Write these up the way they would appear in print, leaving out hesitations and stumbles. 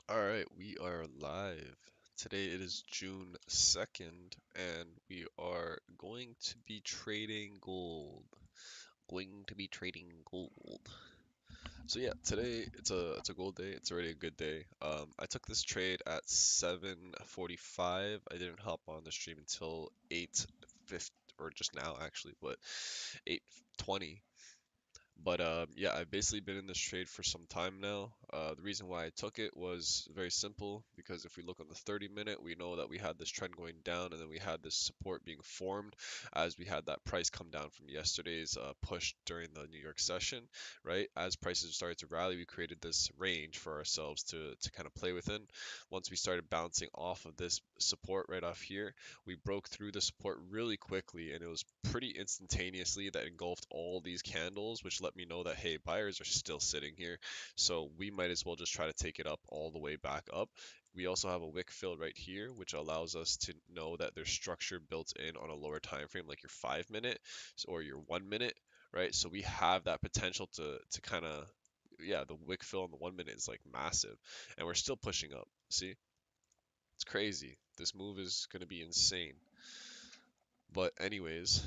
All right, we are live. Today it is June 2nd, and we are going to be trading gold. Going to be trading gold. So yeah, today it's a gold day. It's already a good day. I took this trade at 7:45. I didn't hop on the stream until 8:50 or just now actually, but 8:20. But yeah, I've basically been in this trade for some time now. The reason why I took it was very simple because if we look on the 30 minute, we know that we had this trend going down and then we had this support being formed as we had that price come down from yesterday's push during the New York session, right? As prices started to rally, we created this range for ourselves to kind of play within. Once we started bouncing off of this support right off here, we broke through the support really quickly and it was pretty instantaneously that engulfed all these candles, which let me know that hey, buyers are still sitting here, so we might as well just try to take it up all the way back up. We also have a wick fill right here, which allows us to know that there's structure built in on a lower time frame, like your 5 minute or your 1 minute, right? So we have that potential to kind of, yeah, the wick fill in the 1 minute is like massive, and we're still pushing up. See, it's crazy. This move is going to be insane. But anyways,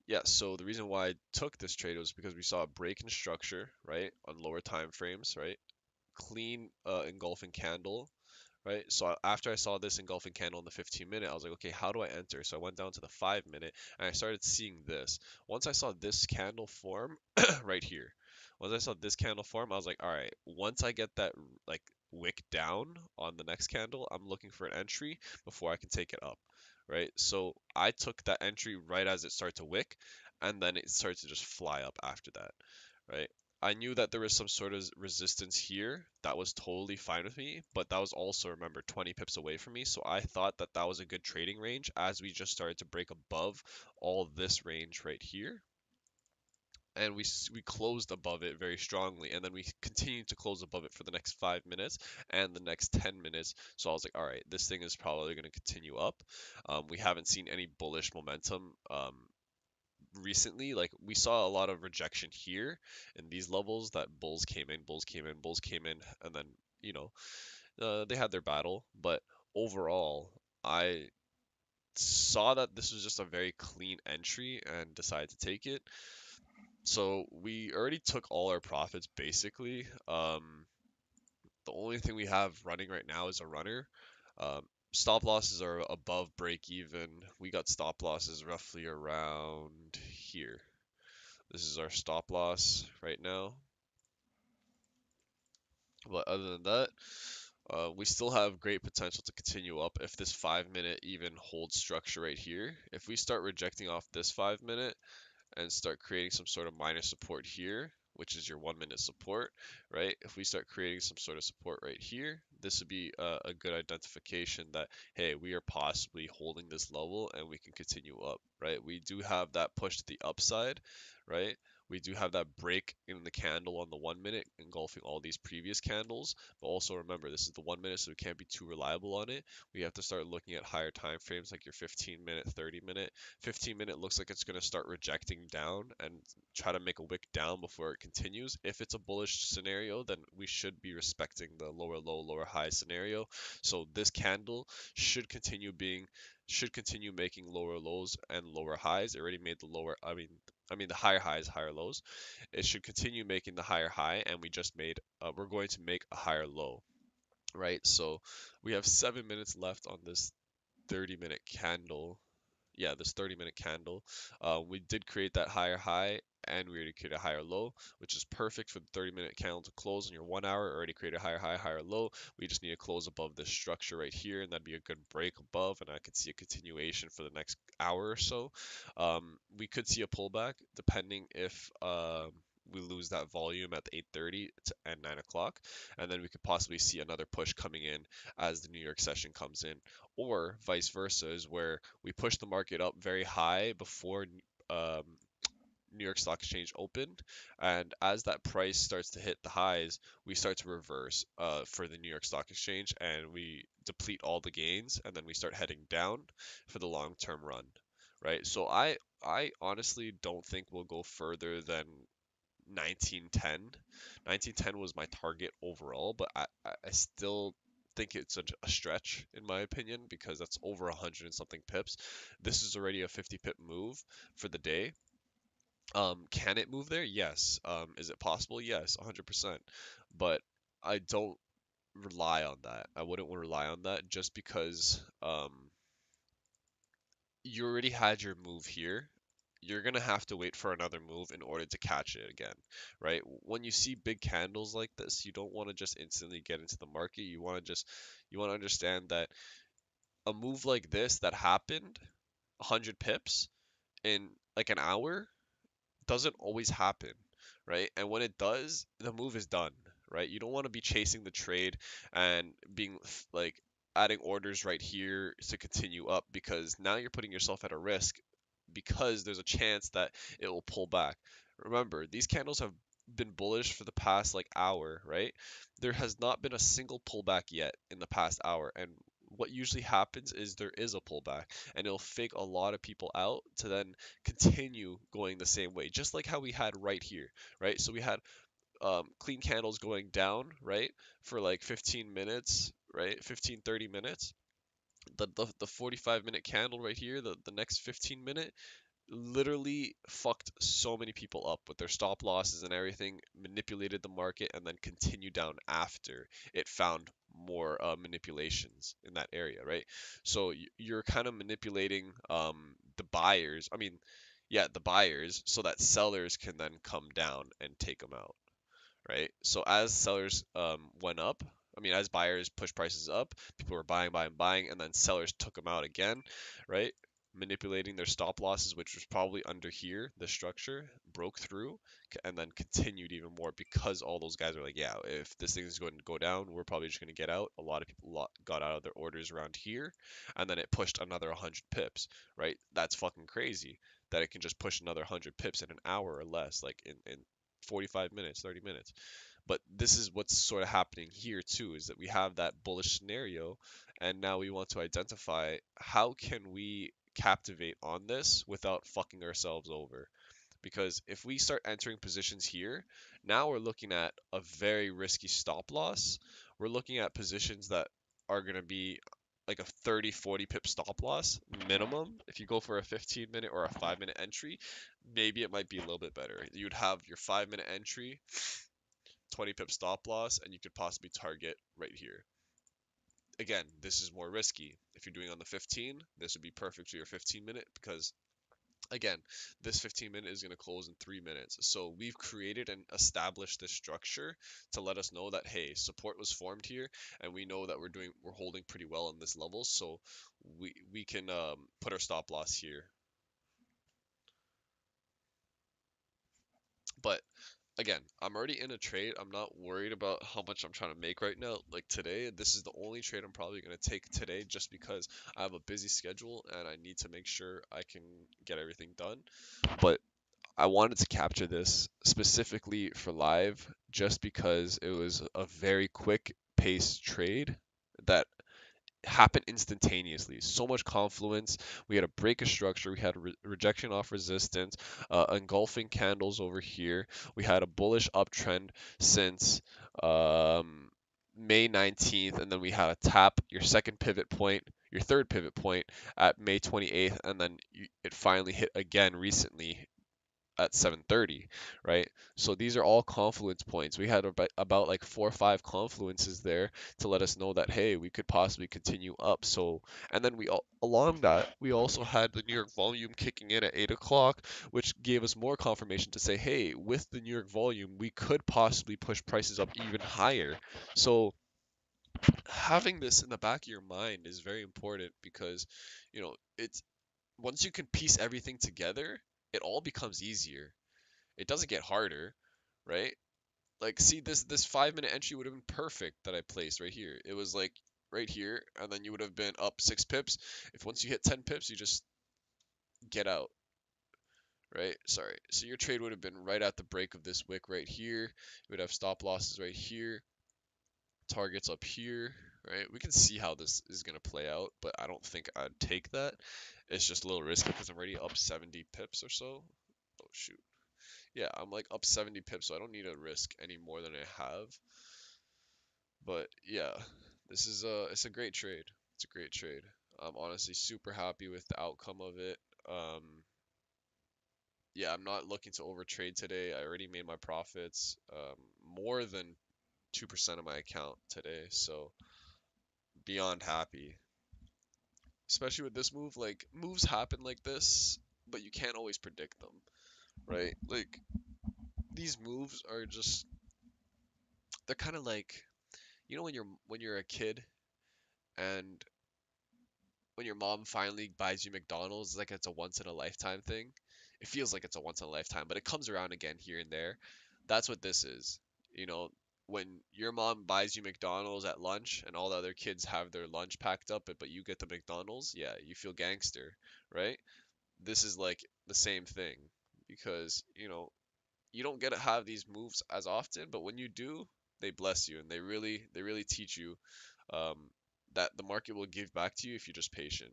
yeah, so the reason why I took this trade was because we saw a break in structure, right, on lower time frames, right? Clean engulfing candle, right? So after I saw this engulfing candle in the 15 minute, I was like, okay, how do I enter? So I went down to the 5 minute and I started seeing this. Once I saw this candle form right here, once I saw this candle form, I was like, all right, once I get that like wick down on the next candle, I'm looking for an entry before I can take it up, right? So I took that entry right as it started to wick, and then it started to just fly up after that, right? I knew that there was some sort of resistance here. That was totally fine with me, but that was also, remember, 20 pips away from me. So I thought that that was a good trading range as we just started to break above all this range right here. And we closed above it very strongly, and then we continued to close above it for the next 5 minutes and the next 10 minutes. So I was like, all right, this thing is probably going to continue up. We haven't seen any bullish momentum recently. Like we saw a lot of rejection here in these levels that bulls came in, bulls came in, bulls came in, and then you know they had their battle. But overall, I saw that this was just a very clean entry and decided to take it. So we already took all our profits basically. The only thing we have running right now is a runner. Stop losses are above break even. We got stop losses roughly around here. This is our stop loss right now. But other than that, we still have great potential to continue up if this 5 minute even holds structure right here. If we start rejecting off this 5 minute and start creating some sort of minor support here, which is your 1 minute support, right? If we start creating some sort of support right here, this would be a good identification that, hey, we are possibly holding this level and we can continue up, right? We do have that push to the upside, right? We do have that break in the candle on the 1 minute, engulfing all these previous candles. But also remember, this is the 1 minute, so we can't be too reliable on it. We have to start looking at higher time frames like your 15 minute, 30 minute. 15 minute looks like it's going to start rejecting down and try to make a wick down before it continues. If it's a bullish scenario, then we should be respecting the lower low, lower high scenario. So this candle should continue being should continue making lower lows and lower highs. It already made the lower, I mean the higher highs, higher lows. It should continue making the higher high, and we're going to make a higher low, right? So we have 7 minutes left on this 30-minute candle. Yeah, this 30-minute candle. We did create that higher high and we already created a higher low, which is perfect for the 30-minute candle to close. In your 1 hour, already created a higher high, higher low. We just need to close above this structure right here, and that'd be a good break above, and I could see a continuation for the next hour or so. We could see a pullback depending if we lose that volume at 8:30 and 9 o'clock, and then we could possibly see another push coming in as the New York session comes in, or vice versa, is where we push the market up very high before um, New York Stock Exchange opened, and as that price starts to hit the highs, we start to reverse for the New York Stock Exchange, and we deplete all the gains, and then we start heading down for the long-term run, right? So I honestly don't think we'll go further than 1910. 1910 was my target overall, but I still think it's a stretch in my opinion because that's over 100 and something pips. This is already a 50 pip move for the day. Can it move there? Yes. Is it possible? Yes, 100%. But I don't rely on that. I wouldn't rely on that just because you already had your move here. You're gonna have to wait for another move in order to catch it again, right? When you see big candles like this, you don't want to just instantly get into the market. You want to understand that a move like this that happened 100 pips in like an hour doesn't always happen, right? And when it does, the move is done, right? You don't want to be chasing the trade and being like adding orders right here to continue up because now you're putting yourself at a risk because there's a chance that it will pull back. Remember, these candles have been bullish for the past like hour, right? There has not been a single pullback yet in the past hour. And what usually happens is there is a pullback and it'll fake a lot of people out to then continue going the same way, just like how we had right here, right? So we had clean candles going down, right, for like 15 minutes, right? 15-30 minutes. The 45-minute candle right here, the next 15 minute, literally fucked so many people up with their stop losses and everything, manipulated the market, and then continued down after it found more manipulations in that area, right? So you're kind of manipulating the buyers. I mean, yeah, the buyers, so that sellers can then come down and take them out, right? So as sellers went up, I mean, as buyers pushed prices up, people were buying, buying, buying, and then sellers took them out again, right? Manipulating their stop losses, which was probably under here, the structure broke through, and then continued even more because all those guys are like, yeah, if this thing is going to go down, we're probably just going to get out. A lot of people got out of their orders around here, and then it pushed another 100 pips, right? That's fucking crazy that it can just push another 100 pips in an hour or less, like in 45 minutes, 30 minutes. But this is what's sort of happening here too, is that we have that bullish scenario, and now we want to identify how can we captivate on this without fucking ourselves over. Because if we start entering positions here, now we're looking at a very risky stop loss. We're looking at positions that are going to be like a 30-40 pip stop loss minimum. If you go for a 15-minute or a 5-minute entry, maybe it might be a little bit better. You'd have your 5-minute entry, 20 pip stop loss, and you could possibly target right here. Again, this is more risky. If you're doing on the 15, this would be perfect for your 15-minute because again, this 15-minute is going to close in 3 minutes. So we've created and established this structure to let us know that, hey, support was formed here, and we know that we're holding pretty well on this level. So we can put our stop loss here. But again, I'm already in a trade. I'm not worried about how much I'm trying to make right now. Like today, this is the only trade I'm probably going to take today just because I have a busy schedule and I need to make sure I can get everything done. But I wanted to capture this specifically for live just because it was a very quick pace trade that happened instantaneously. So much confluence. We had a break of structure. We had rejection off resistance, engulfing candles over here. We had a bullish uptrend since May 19th, and then we had a tap, your second pivot point, your third pivot point at May 28th, and then it finally hit again recently at 7:30, right? So these are all confluence points. We had about like 4 or 5 confluences there to let us know that hey, we could possibly continue up. So and then along that we also had the New York volume kicking in at 8 o'clock, which gave us more confirmation to say hey, with the New York volume, we could possibly push prices up even higher. So having this in the back of your mind is very important because it's once you can piece everything together, it all becomes easier. It doesn't get harder, right? Like, see, this 5-minute entry would have been perfect that I placed right here. It was like right here, and then you would have been up 6 pips. If once you hit 10 pips, you just get out, right? Sorry. So your trade would have been right at the break of this wick right here. You would have stop losses right here, targets up here, right? We can see how this is going to play out, but I don't think I'd take that. It's just a little risky because I'm already up 70 pips or so. Oh, shoot. Yeah, I'm like up 70 pips, so I don't need to risk any more than I have. But yeah, this is it's a great trade. It's a great trade. I'm honestly super happy with the outcome of it. Um, yeah, I'm not looking to overtrade today. I already made my profits, more than 2% of my account today, so beyond happy. Especially with this move, like moves happen like this, but you can't always predict them, right? Like these moves are just they're kind of like when you're a kid and when your mom finally buys you McDonald's, it's like it's a once in a lifetime thing. It feels like it's a once in a lifetime, but it comes around again here and there. That's what this is. You know, when your mom buys you McDonald's at lunch and all the other kids have their lunch packed up, but you get the McDonald's, yeah, you feel gangster, right? This is like the same thing because, you don't get to have these moves as often, but when you do, they bless you and they really teach you um, that the market will give back to you if you're just patient.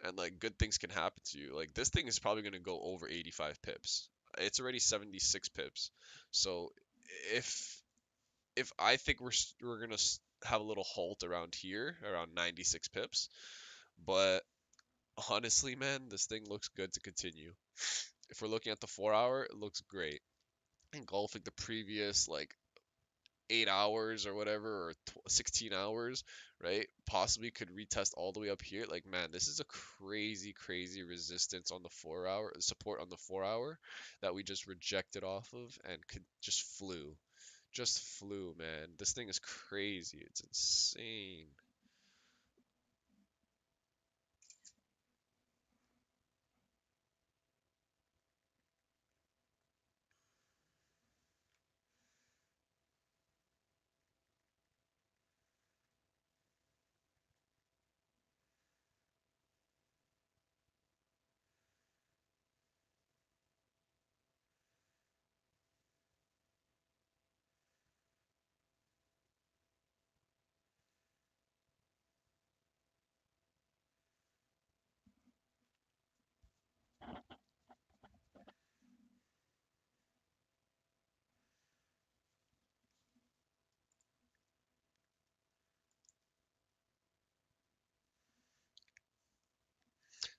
And like good things can happen to you. Like this thing is probably going to go over 85 pips. It's already 76 pips. So if if I think we're going to have a little halt around here around 96 pips, but honestly, man, this thing looks good to continue. If we're looking at the 4 hour, it looks great. Engulfing the previous like 8 hours or whatever, or 16 hours, right? Possibly could retest all the way up here. Like, man, this is a crazy, crazy resistance on the 4 hour, support on the 4 hour that we just rejected off of and could just flew. Just flew, man. This thing is crazy. It's insane.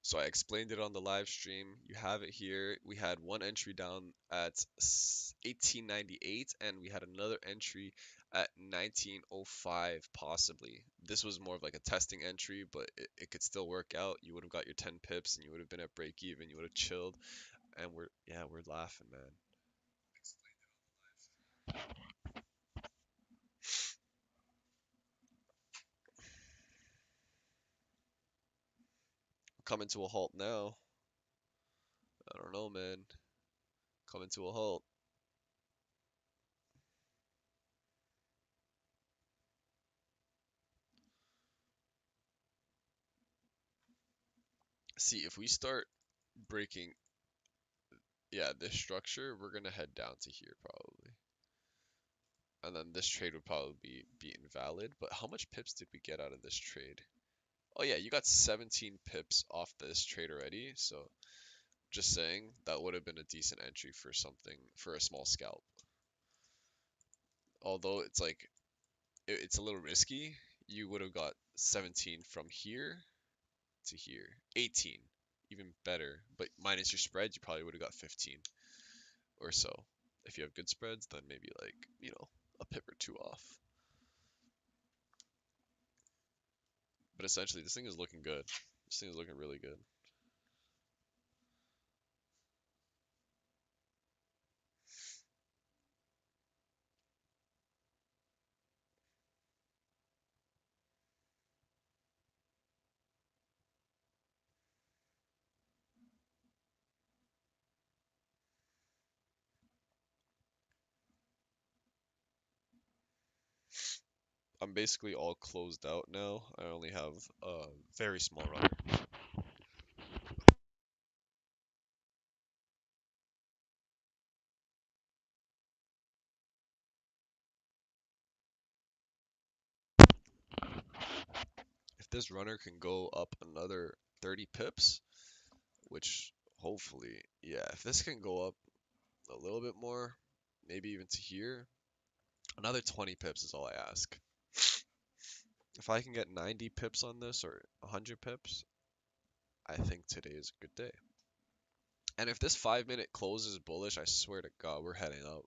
So I explained it on the live stream. You have it here. We had one entry down at 1898, and we had another entry at 1905, possibly. This was more of like a testing entry, but it could still work out. You would have got your 10 pips, and you would have been at break even. You would have chilled, and we're laughing, man. Coming to a halt now. I don't know, man. Coming to a halt. See, if we start breaking, yeah, this structure, we're gonna head down to here probably. And then this trade would probably be invalid. But how much pips did we get out of this trade? Oh yeah, you got 17 pips off this trade already. So just saying that would have been a decent entry for something for a small scalp. Although it's like it's a little risky. You would have got 17 from here to here. 18, even better. But minus your spread, you probably would have got 15 or so. If you have good spreads, then maybe like, a pip or two off. But essentially, this thing is looking good. This thing is looking really good. I'm basically all closed out now. I only have a very small runner. If this runner can go up another 30 pips, which Hopefully, yeah, if this can go up a little bit more, maybe even to here, another 20 pips is all I ask. If I can get 90 pips on this or 100 pips, I think today is a good day. And if this 5 minute closes bullish, I swear to God, we're heading up.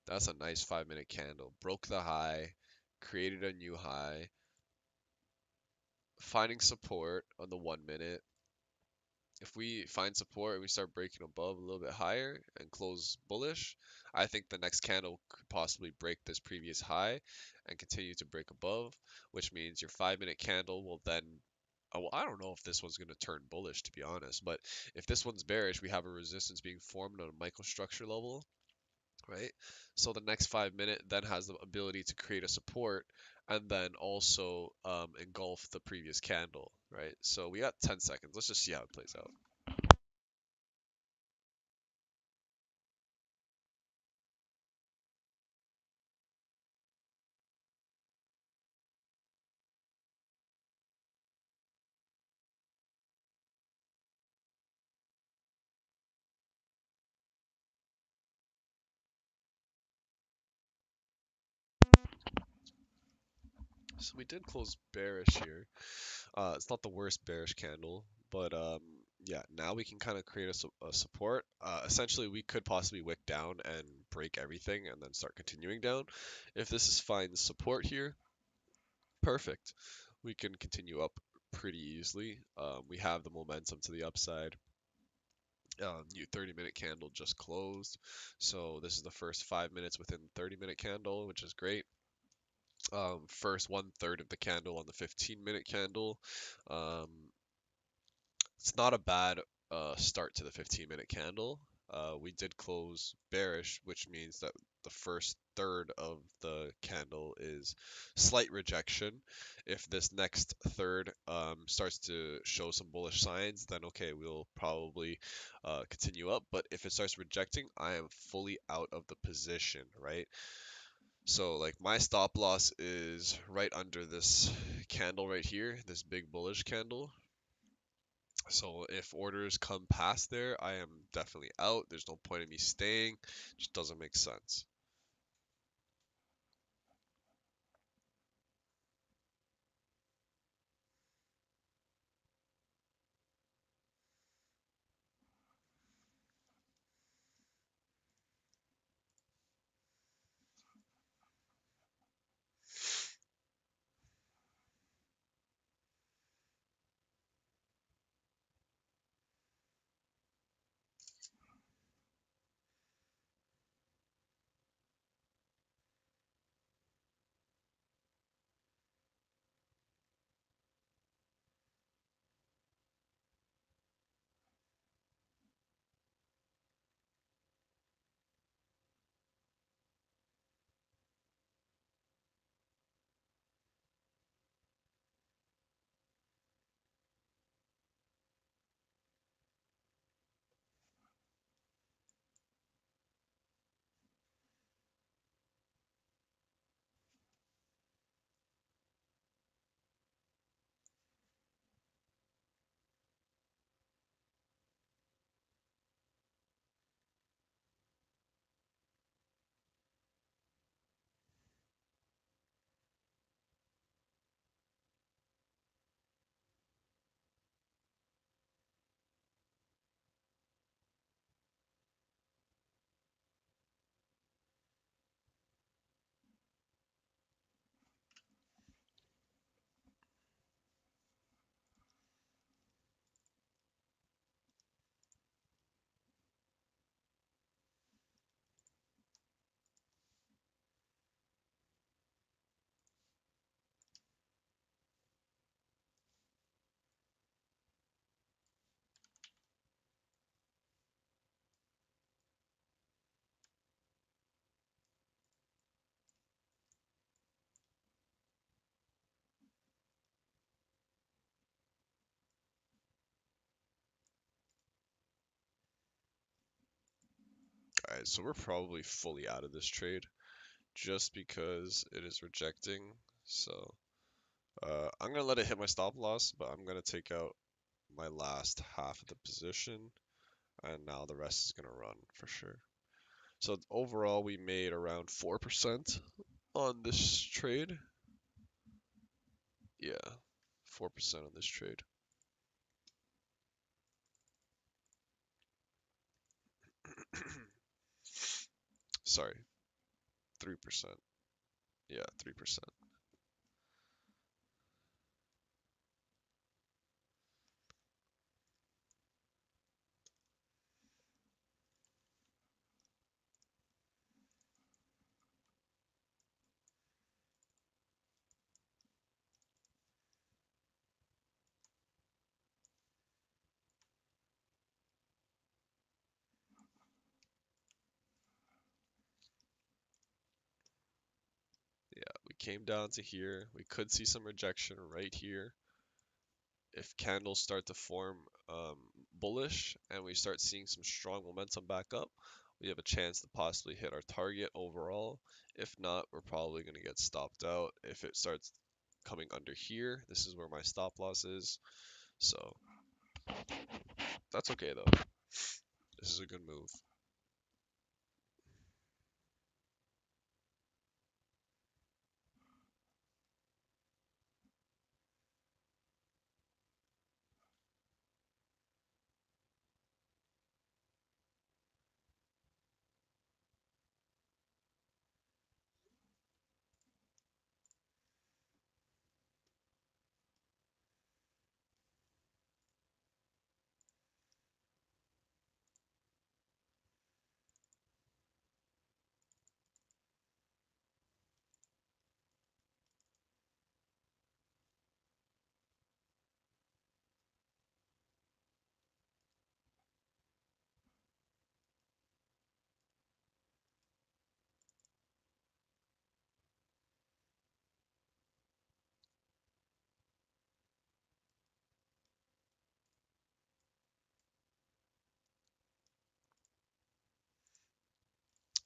That's a nice 5 minute candle. Broke the high, created a new high, finding support on the 1 minute. If we find support and we start breaking above a little bit higher and close bullish, I think the next candle could possibly break this previous high and continue to break above, which means your 5 minute candle will then. Oh, well, I don't know if this one's going to turn bullish, to be honest, but if this one's bearish, we have a resistance being formed on a microstructure level, right? So the next 5 minute then has the ability to create a support and then also engulf the previous candle, right? So we got 10 seconds. Let's just see how it plays out. So we did close bearish here. It's not the worst bearish candle, but yeah, now we can kind of create a support. Essentially, we could possibly wick down and break everything and then start continuing down. If this is fine support here, perfect. We can continue up pretty easily. We have the momentum to the upside. New 30-minute candle just closed, so this is the first 5 minutes within the 30-minute candle, which is great. First 1/3 of the candle on the 15-minute candle. Um, it's not a bad start to the 15-minute candle. We did close bearish, which means that the first third of the candle is slight rejection. If this next third starts to show some bullish signs, then okay, we'll probably continue up. But if it starts rejecting, I am fully out of the position, right? So like my stop loss is right under this candle right here, this big bullish candle. So if orders come past there, I am definitely out. There's no point in me staying. Just doesn't make sense. Alright, so we're probably fully out of this trade just because it is rejecting. So I'm gonna let it hit my stop loss, but I'm gonna take out my last half of the position. and now the rest is gonna run for sure. So overall, we made around 4% on this trade. Yeah, 4% on this trade. Sorry, 3%. Yeah, 3%. Yeah, we came down to here. We could see some rejection right here. If candles start to form bullish and we start seeing some strong momentum back up, we have a chance to possibly hit our target overall. If not, we're probably going to get stopped out. If it starts coming under here, this is where my stop loss is. So that's okay though. This is a good move.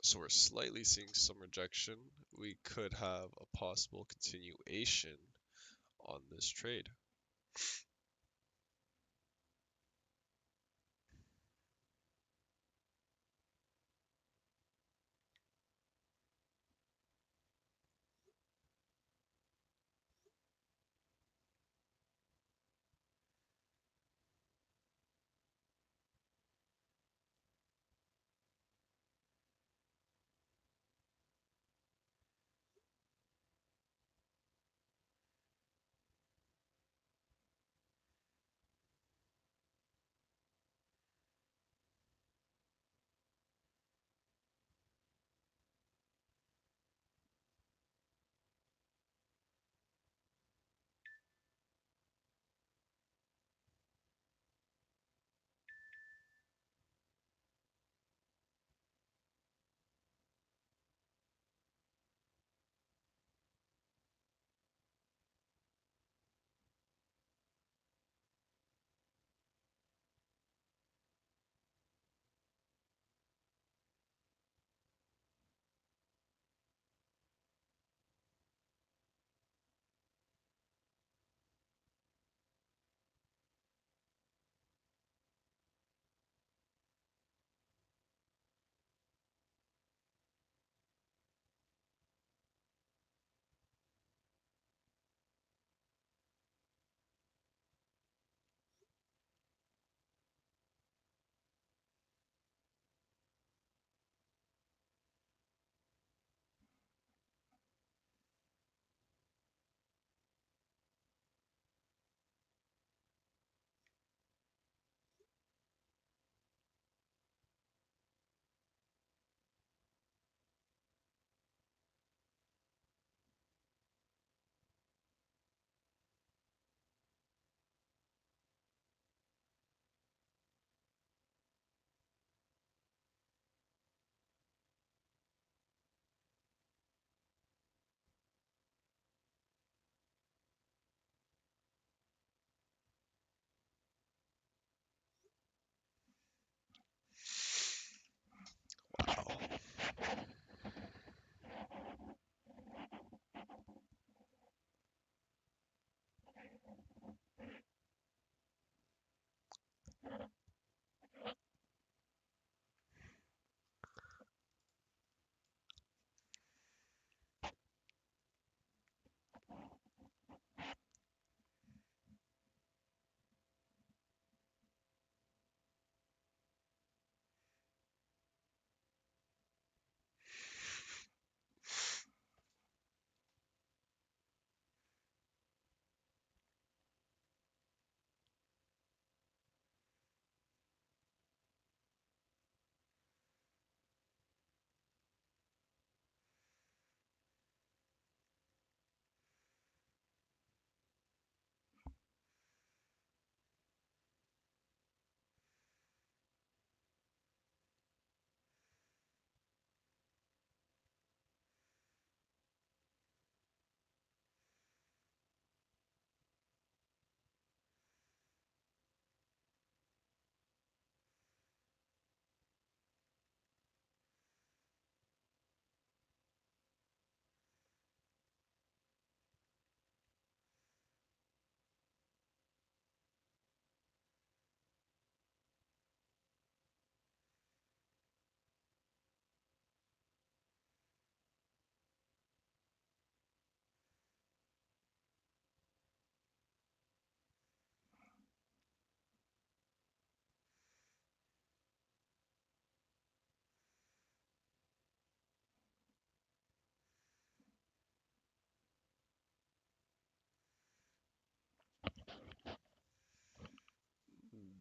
So we're slightly seeing some rejection. We could have a possible continuation on this trade.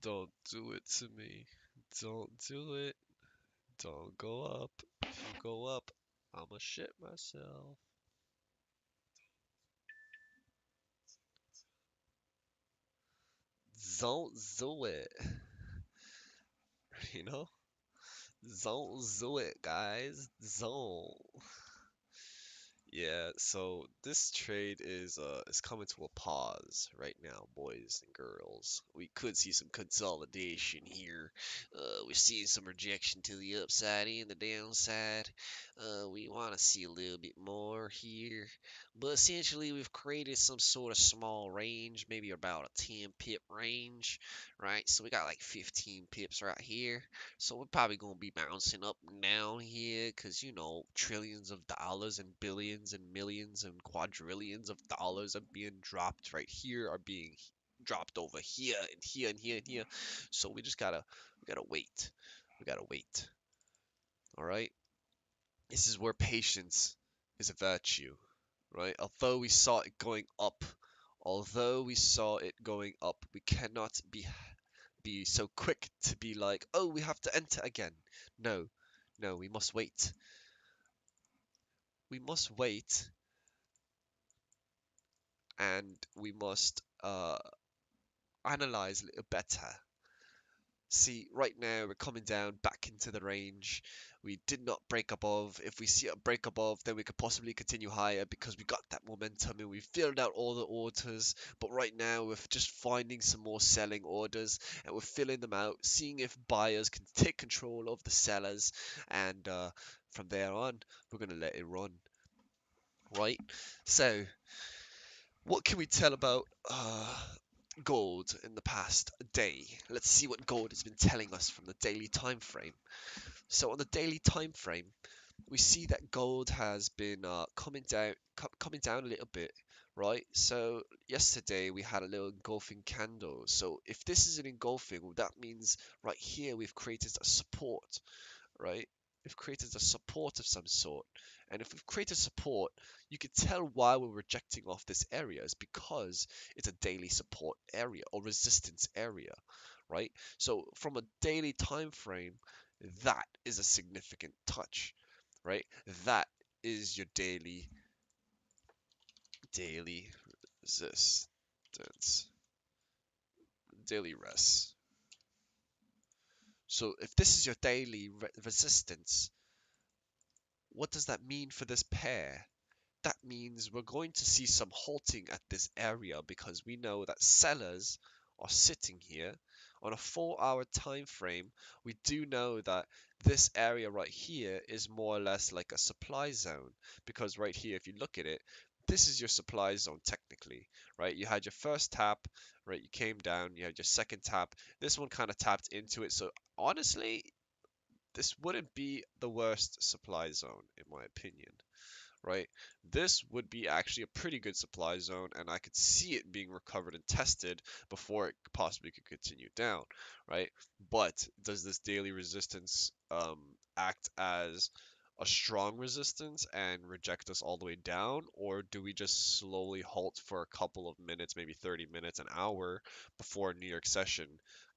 Don't do it to me. Don't do it. Don't go up. If you go up, I'ma shit myself. Don't do it. You know? Don't do it, guys. Don't. Yeah, so this trade is coming to a pause right now, boys and girls. We could see some consolidation here. We're seeing some rejection to the upside and the downside. We want to see a little bit more here, but essentially we've created some sort of small range, maybe about a 10 pip range, right? So we got like 15 pips right here. So we're probably gonna be bouncing up and down here, cause you know trillions of dollars and billions and millions and quadrillions of dollars are being dropped right here, are being dropped over here and here and here and here. So we gotta wait. We gotta wait. All right. This is where patience is a virtue, right? Although we saw it going up, we cannot be so quick to be like, oh, we have to enter again. No, no, we must wait. We must wait, and we must analyze a little better. See, right now we're coming down back into the range. We did not break above. If we see a break above, then we could possibly continue higher because we got that momentum and we filled out all the orders. But right now we're just finding some more selling orders and we're filling them out, seeing if buyers can take control of the sellers. And from there on, we're gonna let it run, right? So, what can we tell about gold in the past day? Let's see what gold has been telling us from the daily time frame. So on the daily time frame, we see that gold has been coming down a little bit, right? So yesterday we had a little engulfing candle. So if this is an engulfing, well, that means right here we've created a support, right? We've created a support of some sort. And if we've created support, you can tell why we're rejecting off this area is because it's a daily support area or resistance area, right? So from a daily time frame, that is a significant touch, right? That is your daily resistance, daily res. So if this is your daily resistance, what does that mean for this pair? That means we're going to see some halting at this area because we know that sellers are sitting here on a 4-hour time frame. We do know that this area right here is more or less like a supply zone because right here, if you look at it, this is your supply zone technically, right? You had your first tap, right? You came down, you had your second tap. This one kind of tapped into it. So honestly, this wouldn't be the worst supply zone in my opinion, right? This would be actually a pretty good supply zone, and I could see it being recovered and tested before it possibly could continue down, right? But does this daily resistance act as a strong resistance and reject us all the way down, or do we just slowly halt for a couple of minutes, maybe 30 minutes, an hour, before a New York session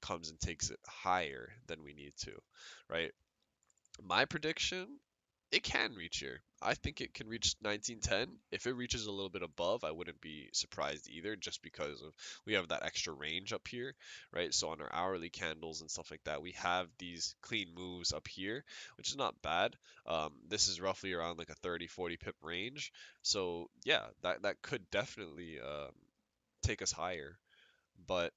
comes and takes it higher than we need to, right? My prediction, it can reach here. I think it can reach 1910. If it reaches a little bit above, I wouldn't be surprised either, just because of we have that extra range up here, right? So on our hourly candles and stuff like that, we have these clean moves up here, which is not bad. This is roughly around like a 30, 40 pip range. So yeah, that could definitely take us higher. But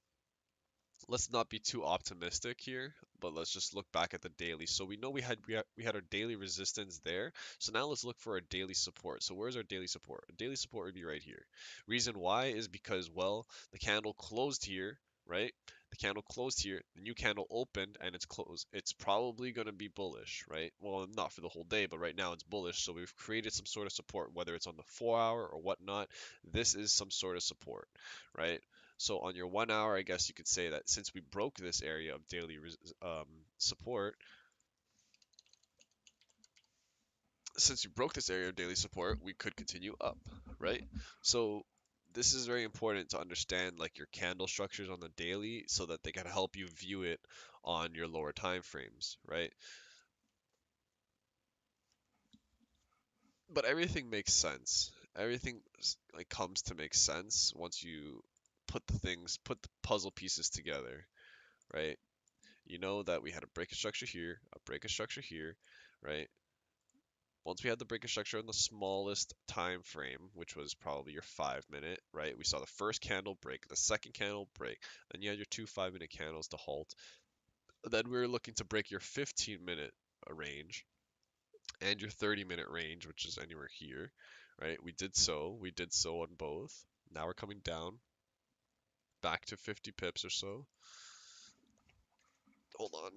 let's not be too optimistic here, but let's just look back at the daily. So we know we had our daily resistance there. So now let's look for our daily support. So where's our daily support? Our daily support would be right here. Reason why is because, well, the candle closed here, right? The candle closed here, the new candle opened and it's closed. It's probably going to be bullish, right? Well, not for the whole day, but right now it's bullish. So we've created some sort of support, whether it's on the 4 hour or whatnot. This is some sort of support, right? So on your 1 hour, I guess you could say that since we broke this area of daily support, since we broke this area of daily support, we could continue up, right? So this is very important to understand like your candle structures on the daily so that they can help you view it on your lower time frames, right? But everything makes sense. Everything like comes to make sense once you put the puzzle pieces together, right? You know that we had a break structure here, a break structure here, right? Once we had the break structure in the smallest time frame, which was probably your 5 minute, right? We saw the first candle break, the second candle break, then you had your two 5 minute candles to halt. Then we were looking to break your 15-minute range and your 30-minute range, which is anywhere here, right? We did so. We did so on both. Now we're coming down back to 50 pips or so. Hold on.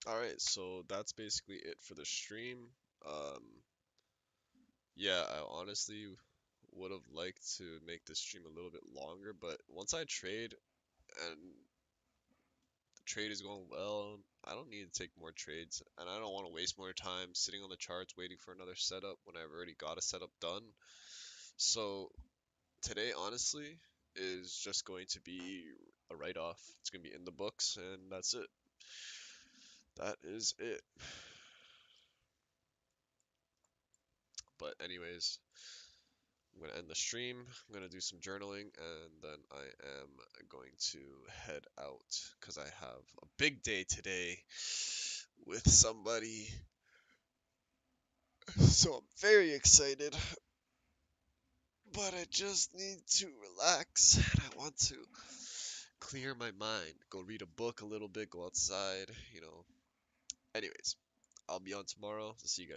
All right, so that's basically it for the stream. Um, yeah, I honestly would have liked to make this stream a little bit longer, but once I trade and the trade is going well, I don't need to take more trades, and I don't want to waste more time sitting on the charts waiting for another setup when I've already got a setup done. So today, honestly, is just going to be a write-off. It's going to be in the books, and that's it. That is it. But anyways, I'm gonna end the stream. I'm gonna do some journaling, and then I am going to head out because I have a big day today with somebody. So I'm very excited, but I just need to relax and I want to clear my mind, go read a book a little bit, go outside. Anyways, I'll be on tomorrow. See you guys.